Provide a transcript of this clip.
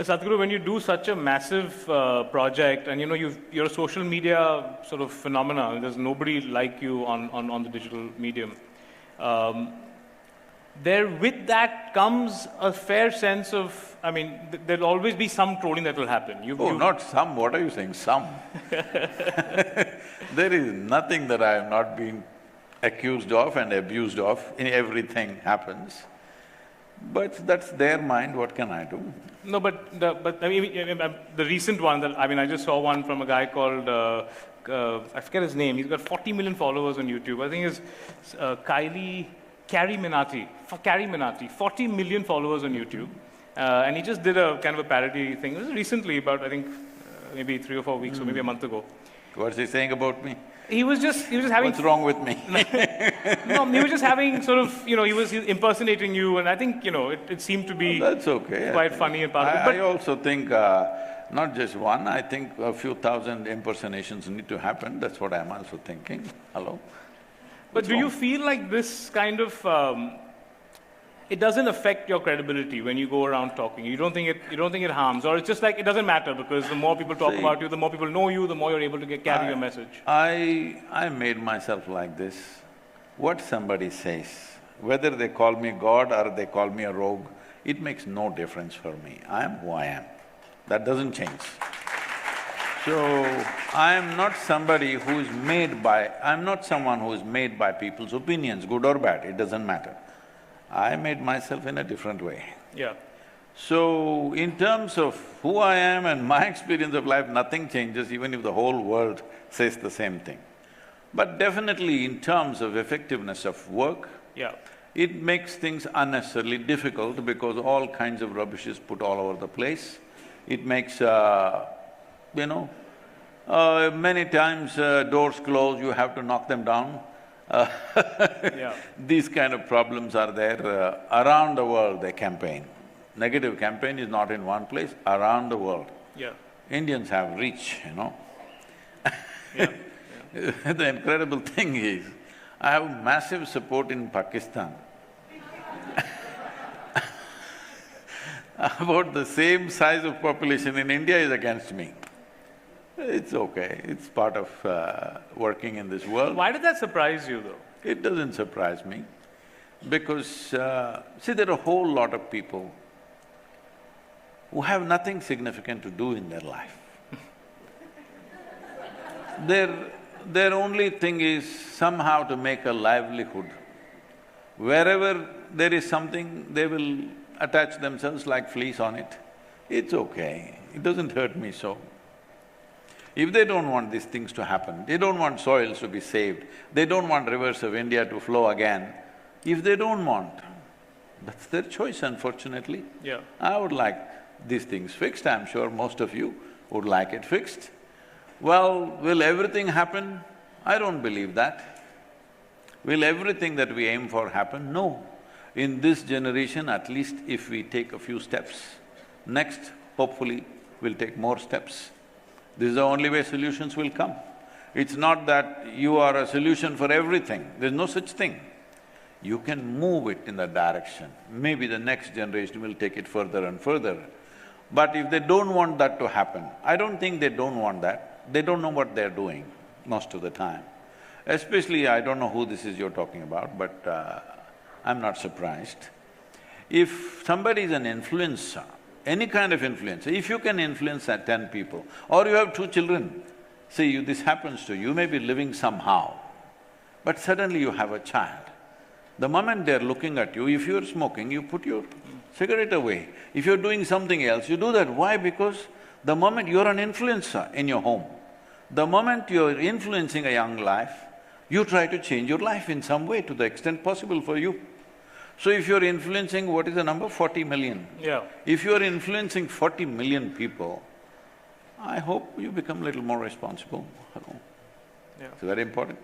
Sadhguru, when you do such a massive project and you're a social media sort of phenomena, there's nobody like you on the digital medium. There with that comes a fair sense of, I mean, there'll always be some trolling that will happen. Not some, what are you saying, some? There is nothing that I have not been accused of and abused of, everything happens. But that's their mind, what can I do? No, but I mean, the recent one that, I mean, I just saw one from a guy called, I forget his name, he's got 40 million followers on YouTube. I think it's CarryMinati, 40 million followers on YouTube. And he just did a kind of a parody thing. It was recently, about I think maybe 3 or 4 weeks or maybe a month ago. What's he saying about me? He was just having… What's wrong with me? No, he was just having sort of, he was impersonating you, and I think, it seemed to be… That's okay. Quite funny and part of it. But I also think, not just one, I think a few thousand impersonations need to happen, that's what I'm also thinking. Hello? But do you feel like this kind of… it doesn't affect your credibility when you go around talking? You don't think it harms, or it's just like it doesn't matter because the more people talk about you, the more people know you, the more you're able to carry your message? I made myself like this. What somebody says, whether they call me God or they call me a rogue, it makes no difference for me. I am who I am. That doesn't change. So, I am not somebody who is made by… I'm not someone who is made by people's opinions, good or bad, it doesn't matter. I made myself in a different way. Yeah. So, in terms of who I am and my experience of life, nothing changes even if the whole world says the same thing. But definitely in terms of effectiveness of work, yeah, it makes things unnecessarily difficult because all kinds of rubbish is put all over the place. It makes, many times doors close, you have to knock them down. Yeah. These kind of problems are there around the world, they campaign. Negative campaign is not in one place, around the world. Yeah. Indians have reach, Yeah. Yeah. The incredible thing is, I have massive support in Pakistan. About the same size of population in India is against me. It's okay, it's part of working in this world. Why did that surprise you, though? It doesn't surprise me, because see, there are a whole lot of people who have nothing significant to do in their life. Their only thing is somehow to make a livelihood. Wherever there is something, they will attach themselves like fleas on it. It's okay, it doesn't hurt me so. If they don't want these things to happen, they don't want soils to be saved, they don't want rivers of India to flow again, if they don't want, that's their choice, unfortunately. Yeah. I would like these things fixed, I'm sure most of you would like it fixed. Well, will everything happen? I don't believe that. Will everything that we aim for happen? No. In this generation, at least if we take a few steps, next, hopefully, we'll take more steps. This is the only way solutions will come. It's not that you are a solution for everything, there's no such thing. You can move it in that direction. Maybe the next generation will take it further and further. But if they don't want that to happen, I don't think they don't want that, they don't know what they're doing most of the time. Especially, I don't know who this is you're talking about, but I'm not surprised. If somebody is an influencer, any kind of influencer, if you can influence 10 people, or you have 2 children, see, this happens to you, you may be living somehow, but suddenly you have a child. The moment they're looking at you, if you're smoking, you put your cigarette away. If you're doing something else, you do that. Why? Because the moment you're an influencer in your home, the moment you're influencing a young life, you try to change your life in some way to the extent possible for you. So if you're influencing, what is the number? 40 million. Yeah. If you're influencing 40 million people, I hope you become a little more responsible. Yeah. It's very important.